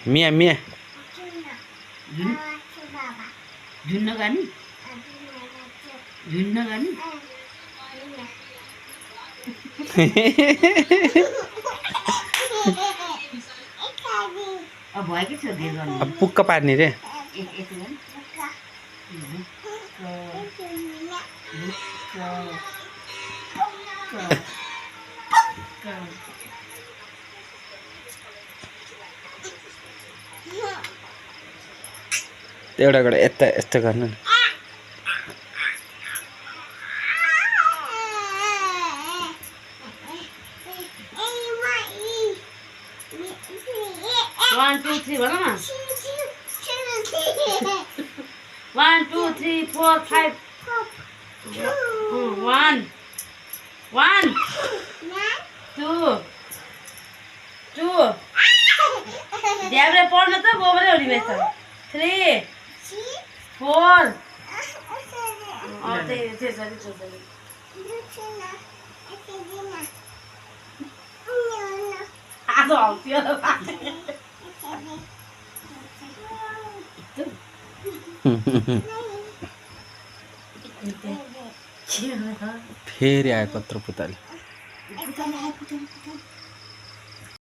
मिया मिया झुन्न गानी झुन्न गानी अब भएकै छ धेरै गर्नु अब पुक्क पार्ने रे एउटा एउटा यता यस्तो गर्नु न One, two, three, भन न 1 2 3 4 5 1 1 2 2 ध्यानले पढ्नु त गोबरै हो नि मेस 3 4 आज आउँथ्यो फेरि आयो कत्रो पुतली